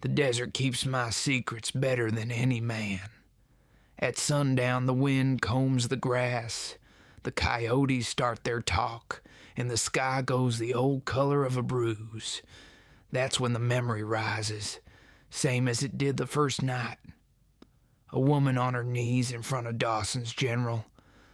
The desert keeps my secrets better than any man. At sundown, the wind combs the grass. The coyotes start their talk, and the sky goes the old color of a bruise. That's when the memory rises, same as it did the first night. A woman on her knees in front of Dawson's General,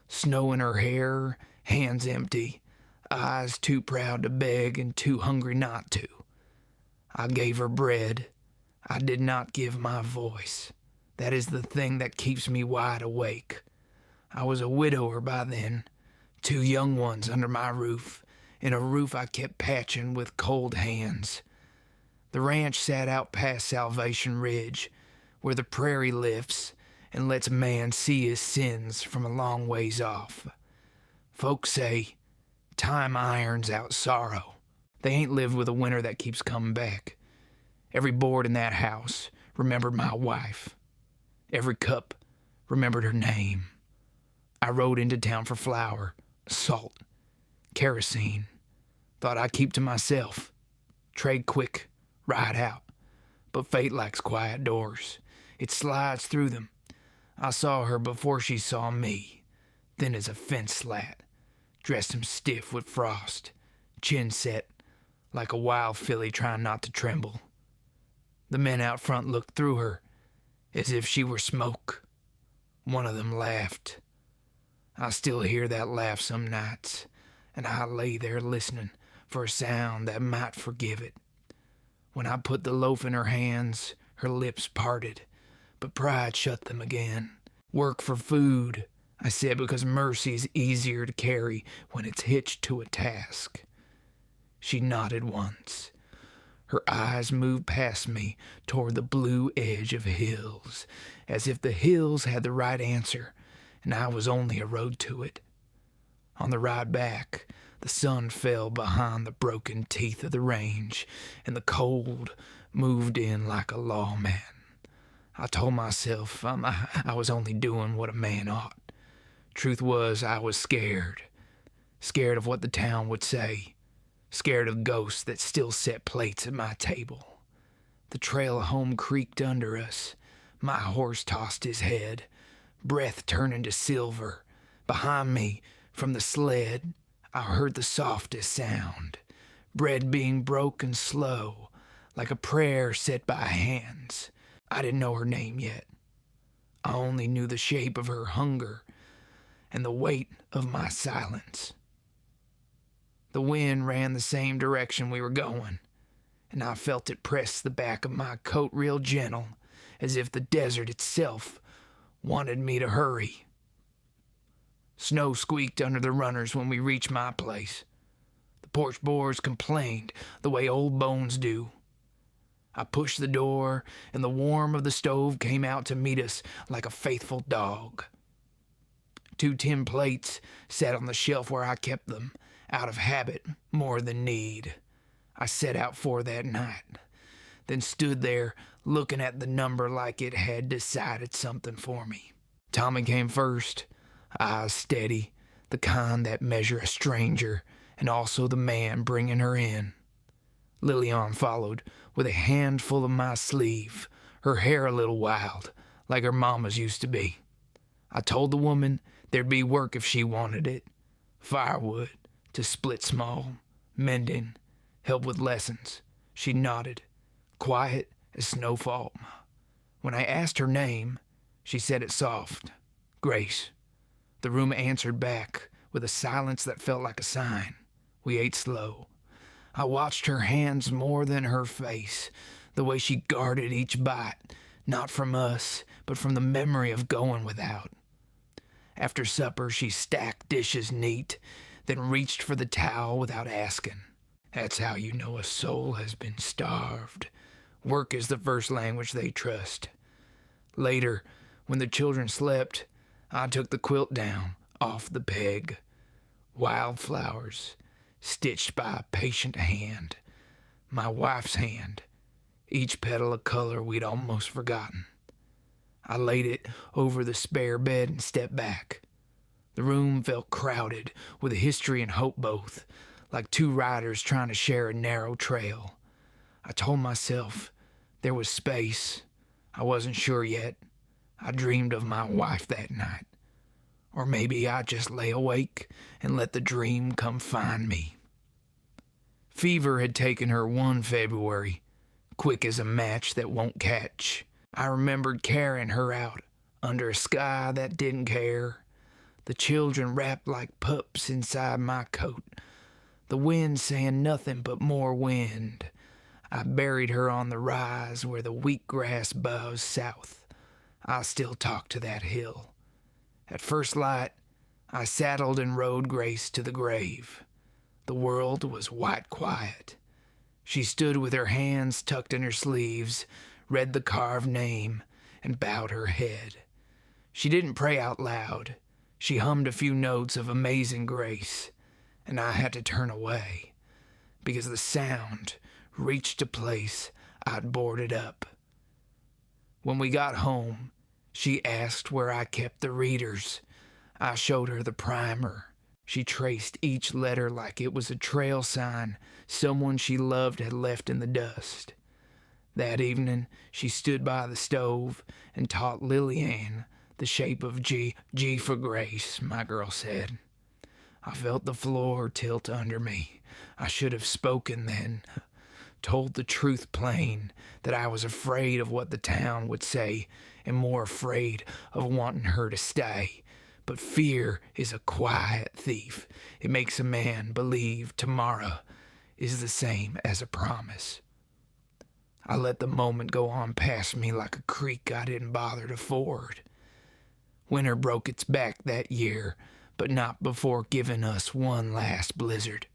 snow in her hair, hands empty, eyes too proud to beg and too hungry not to. I gave her bread. I did not give my voice. That is the thing that keeps me wide awake. I was a widower by then, 2 young ones under my roof, in a roof I kept patching with cold hands. The ranch sat out past Salvation Ridge, where the prairie lifts and lets man see his sins from a long ways off. Folks say, time irons out sorrow. They ain't lived with a winter that keeps coming back. Every board in that house remembered my wife. Every cup remembered her name. I rode into town for flour, salt, kerosene. Thought I'd keep to myself. Trade quick, ride out. But fate likes quiet doors. It slides through them. I saw her before she saw me, thin as a fence slat, dressed him stiff with frost, chin set, like a wild filly trying not to tremble. The men out front looked through her, as if she were smoke. One of them laughed. I still hear that laugh some nights, and I lay there listening for a sound that might forgive it. When I put the loaf in her hands, her lips parted, but pride shut them again. Work for food, I said, because mercy's easier to carry when it's hitched to a task. She nodded once. Her eyes moved past me toward the blue edge of hills, as if the hills had the right answer, and I was only a road to it. On the ride back, the sun fell behind the broken teeth of the range, and the cold moved in like a lawman. I told myself I was only doing what a man ought. Truth was, I was scared. Scared of what the town would say. Scared of ghosts that still set plates at my table. The trail home creaked under us. My horse tossed his head, breath turning to silver. Behind me, from the sled, I heard the softest sound. Bread being broken slow, like a prayer said by hands. I didn't know her name yet. I only knew the shape of her hunger and the weight of my silence. The wind ran the same direction we were going, and I felt it press the back of my coat real gentle, as if the desert itself wanted me to hurry. Snow squeaked under the runners when we reached my place. The porch boards complained the way old bones do. I pushed the door, and the warmth of the stove came out to meet us like a faithful dog. 2 tin plates sat on the shelf where I kept them, out of habit more than need. I set out for that night, then stood there looking at the number like it had decided something for me. Tommy came first, eyes steady, the kind that measure a stranger, and also the man bringing her in. Lillian followed with a handful of my sleeve, her hair a little wild, like her mama's used to be. I told the woman there'd be work if she wanted it. Firewood to split small, mending, help with lessons. She nodded, quiet as snowfall. When I asked her name, she said it soft, Grace. The room answered back with a silence that felt like a sign. We ate slow. I watched her hands more than her face, the way she guarded each bite, not from us, but from the memory of going without. After supper, she stacked dishes neat, then reached for the towel without asking. That's how you know a soul has been starved. Work is the first language they trust. Later, when the children slept, I took the quilt down, off the peg. Wildflowers, stitched by a patient hand. My wife's hand, each petal a color we'd almost forgotten. I laid it over the spare bed and stepped back. The room felt crowded with history and hope both, like 2 riders trying to share a narrow trail. I told myself, There was space. I wasn't sure yet. I dreamed of my wife that night. Or maybe I just lay awake and let the dream come find me. Fever had taken her one February, quick as a match that won't catch. I remembered carrying her out under a sky that didn't care. The children wrapped like pups inside my coat. The wind saying nothing but more wind. I buried her on the rise where the wheatgrass bows south. I still talk to that hill. At first light, I saddled and rode Grace to the grave. The world was white quiet. She stood with her hands tucked in her sleeves, read the carved name, and bowed her head. She didn't pray out loud. She hummed a few notes of Amazing Grace, and I had to turn away because the sound reached a place I'd boarded up. When we got home, she asked where I kept the readers. I showed her the primer. She traced each letter like it was a trail sign someone she loved had left in the dust. That evening, she stood by the stove and taught Lillian the shape of G for Grace, my girl said. I felt the floor tilt under me. I should have spoken then, told the truth plain, that I was afraid of what the town would say and more afraid of wanting her to stay. But fear is a quiet thief. It makes a man believe tomorrow is the same as a promise. I let the moment go on past me like a creek I didn't bother to ford. Winter broke its back that year, but not before giving us one last blizzard.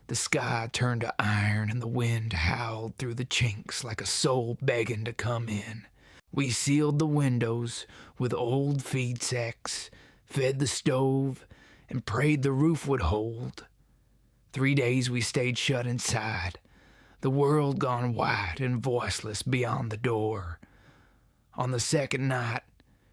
The sky turned to iron and the wind howled through the chinks like a soul begging to come in. We sealed the windows with old feed sacks, fed the stove, and prayed the roof would hold. 3 days we stayed shut inside, the world gone white and voiceless beyond the door. On the second night,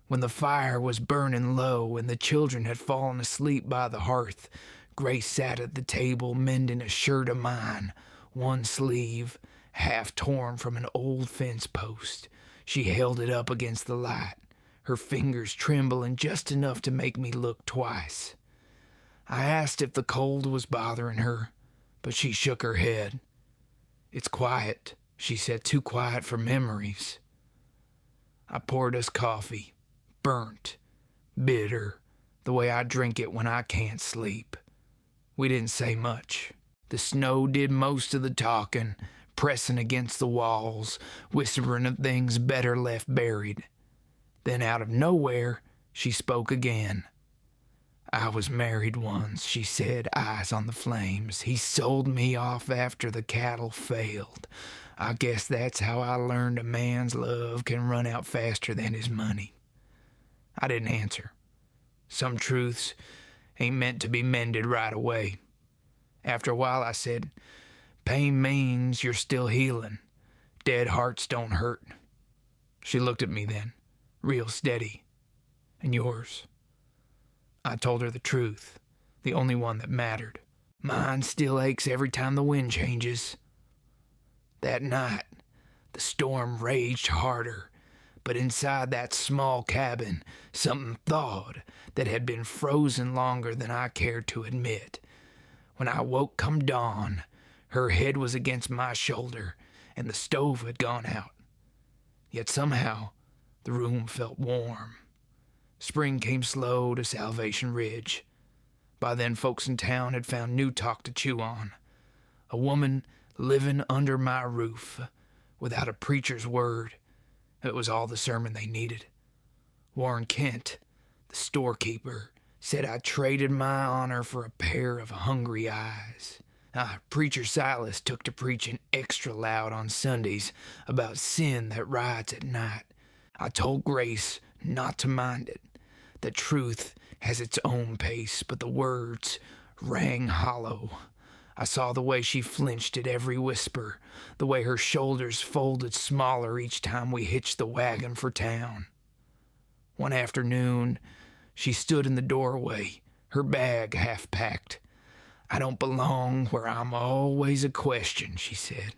when the fire was burning low and the children had fallen asleep by the hearth, Grace sat at the table mending a shirt of mine, one sleeve half torn from an old fence post. She held it up against the light, her fingers trembling just enough to make me look twice. I asked if the cold was bothering her, but she shook her head. It's quiet, she said, too quiet for memories. I poured us coffee, burnt, bitter, the way I drink it when I can't sleep. We didn't say much. The snow did most of the talking, pressing against the walls, whispering of things better left buried. Then out of nowhere, she spoke again. I was married once, she said, eyes on the flames. He sold me off after the cattle failed. I guess that's how I learned a man's love can run out faster than his money. I didn't answer. Some truths ain't meant to be mended right away. After a while I said, pain means you're still healing. Dead hearts don't hurt. She looked at me then, real steady. And yours? I told her the truth, the only one that mattered. Mine still aches every time the wind changes. That night, the storm raged harder, but inside that small cabin, something thawed that had been frozen longer than I cared to admit. When I woke come dawn, her head was against my shoulder, and the stove had gone out. Yet somehow, the room felt warm. Spring came slow to Salvation Ridge. By then, folks in town had found new talk to chew on. A woman living under my roof, without a preacher's word. It was all the sermon they needed. Warren Kent, the storekeeper, said I traded my honor for a pair of hungry eyes. Preacher Silas took to preaching extra loud on Sundays about sin that rides at night. I told Grace not to mind it. The truth has its own pace, but the words rang hollow. I saw the way she flinched at every whisper, the way her shoulders folded smaller each time we hitched the wagon for town. One afternoon, she stood in the doorway, her bag half packed. I don't belong where I'm always a question, she said.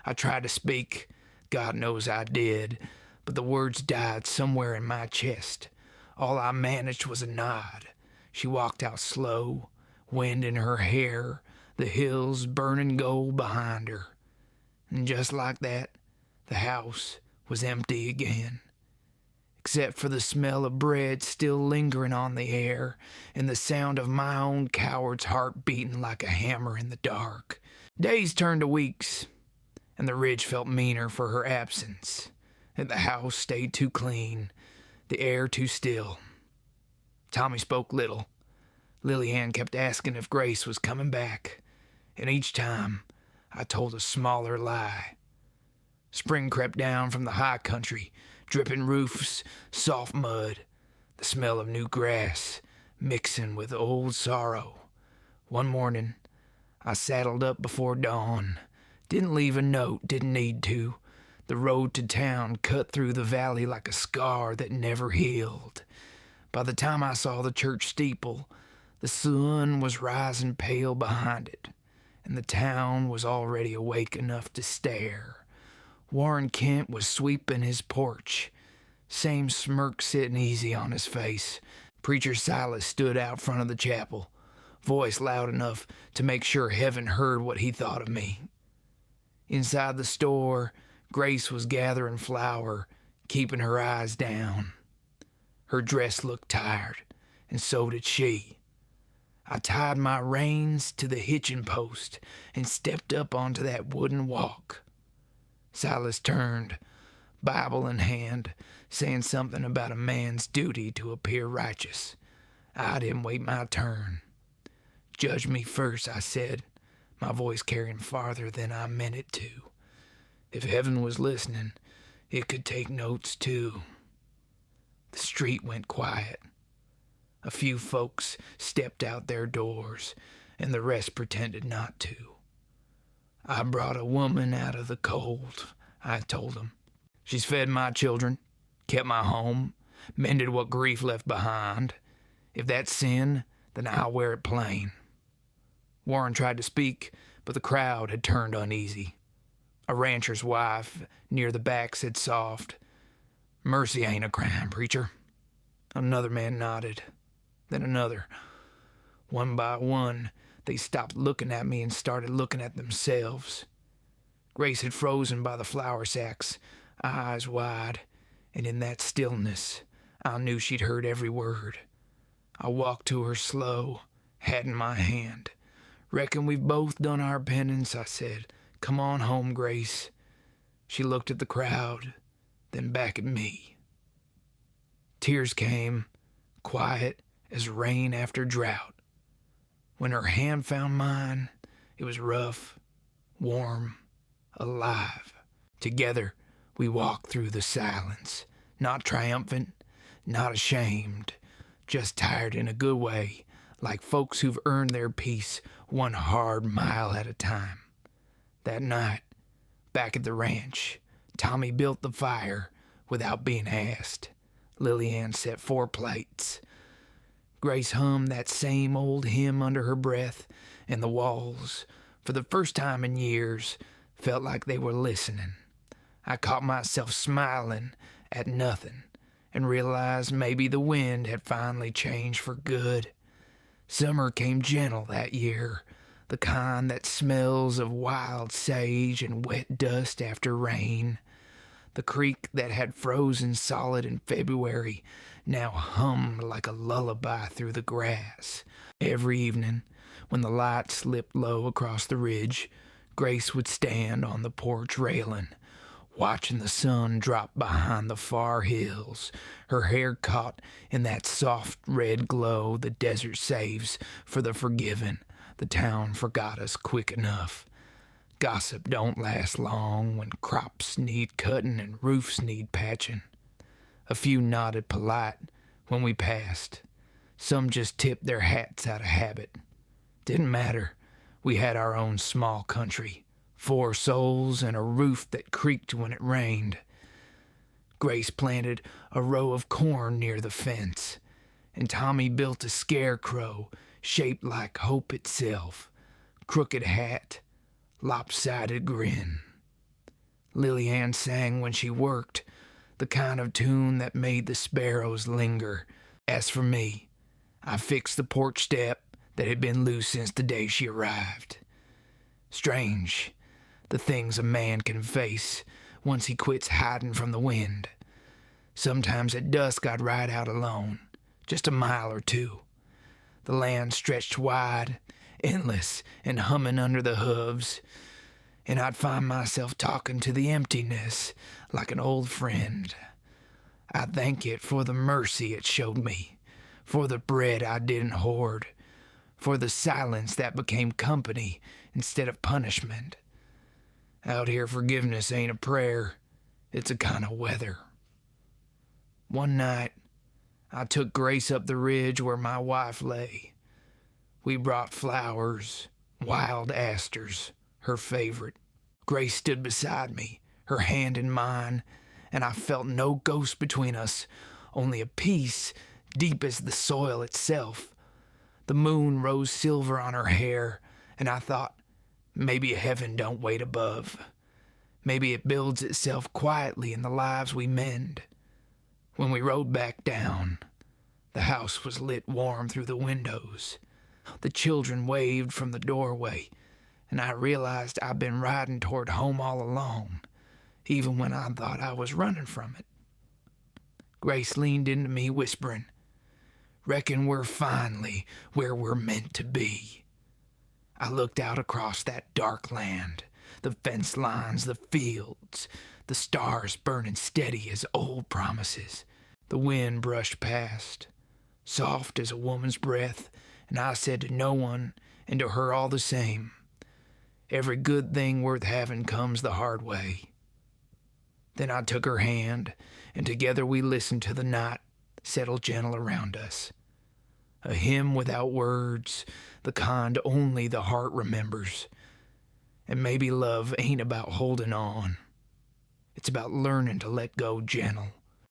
I tried to speak, God knows I did, but the words died somewhere in my chest. All I managed was a nod. She walked out slow, wind in her hair, the hills burning gold behind her. And just like that, the house was empty again, except for the smell of bread still lingering on the air and the sound of my own coward's heart beating like a hammer in the dark. Days turned to weeks, and the ridge felt meaner for her absence, and the house stayed too clean, the air too still. Tommy spoke little. Lily Ann kept asking if Grace was coming back, and each time I told a smaller lie. Spring crept down from the high country, dripping roofs, soft mud, the smell of new grass mixing with old sorrow. One morning, I saddled up before dawn. Didn't leave a note, didn't need to. The road to town cut through the valley like a scar that never healed. By the time I saw the church steeple, the sun was rising pale behind it, and the town was already awake enough to stare. Warren Kent was sweeping his porch, same smirk sitting easy on his face. Preacher Silas stood out front of the chapel, voice loud enough to make sure heaven heard what he thought of me. Inside the store, Grace was gathering flour, keeping her eyes down. Her dress looked tired, and so did she. I tied my reins to the hitching post and stepped up onto that wooden walk. Silas turned, Bible in hand, saying something about a man's duty to appear righteous. I didn't wait my turn. "Judge me first," I said, my voice carrying farther than I meant it to. If heaven was listening, it could take notes too. The street went quiet. A few folks stepped out their doors, and the rest pretended not to. "I brought a woman out of the cold," I told them. "She's fed my children, kept my home, mended what grief left behind. If that's sin, then I'll wear it plain." Warren tried to speak, but the crowd had turned uneasy. A rancher's wife near the back said soft, "Mercy ain't a crime, preacher." Another man nodded, then another. One by one, they stopped looking at me and started looking at themselves. Grace had frozen by the flour sacks, eyes wide, and in that stillness, I knew she'd heard every word. I walked to her slow, hat in my hand. "Reckon we've both done our penance," I said. "Come on home, Grace." She looked at the crowd, then back at me. Tears came, quiet as rain after drought. When her hand found mine, it was rough, warm, alive. Together, we walked through the silence, not triumphant, not ashamed, just tired in a good way, like folks who've earned their peace one hard mile at a time. That night, back at the ranch, Tommy built the fire without being asked. Lily Ann set 4 plates. Grace hummed that same old hymn under her breath, and the walls, for the first time in years, felt like they were listening. I caught myself smiling at nothing and realized maybe the wind had finally changed for good. Summer came gentle that year, the kind that smells of wild sage and wet dust after rain. The creek that had frozen solid in February now hummed like a lullaby through the grass. Every evening, when the light slipped low across the ridge, Grace would stand on the porch railing, watching the sun drop behind the far hills, her hair caught in that soft red glow the desert saves for the forgiven. The town forgot us quick enough. Gossip don't last long when crops need cutting and roofs need patching. A few nodded polite when we passed. Some just tipped their hats out of habit. Didn't matter. We had our own small country, 4 souls and a roof that creaked when it rained. Grace planted a row of corn near the fence, and Tommy built a scarecrow shaped like hope itself, crooked hat, lopsided grin. Lily Ann sang when she worked, the kind of tune that made the sparrows linger. As for me, I fixed the porch step that had been loose since the day she arrived. Strange, the things a man can face once he quits hiding from the wind. Sometimes at dusk I'd ride out alone, just a mile or two. The land stretched wide, endless, and humming under the hooves, and I'd find myself talking to the emptiness like an old friend. I'd thank it for the mercy it showed me, for the bread I didn't hoard, for the silence that became company instead of punishment. Out here, forgiveness ain't a prayer, it's a kind of weather. One night, I took Grace up the ridge where my wife lay. We brought flowers, wild asters, her favorite. Grace stood beside me, her hand in mine, and I felt no ghost between us, only a peace deep as the soil itself. The moon rose silver on her hair, and I thought, maybe heaven don't wait above. Maybe it builds itself quietly in the lives we mend. When we rode back down, the house was lit warm through the windows. The children waved from the doorway, and I realized I'd been riding toward home all along, even when I thought I was running from it. Grace leaned into me, whispering, "Reckon we're finally where we're meant to be." I looked out across that dark land, the fence lines, the fields, the stars burning steady as old promises. The wind brushed past, soft as a woman's breath, and I said to no one, and to her all the same, every good thing worth having comes the hard way. Then I took her hand, and together we listened to the night settle gentle around us. A hymn without words, the kind only the heart remembers. And maybe love ain't about holding on. It's about learning to let go gentle,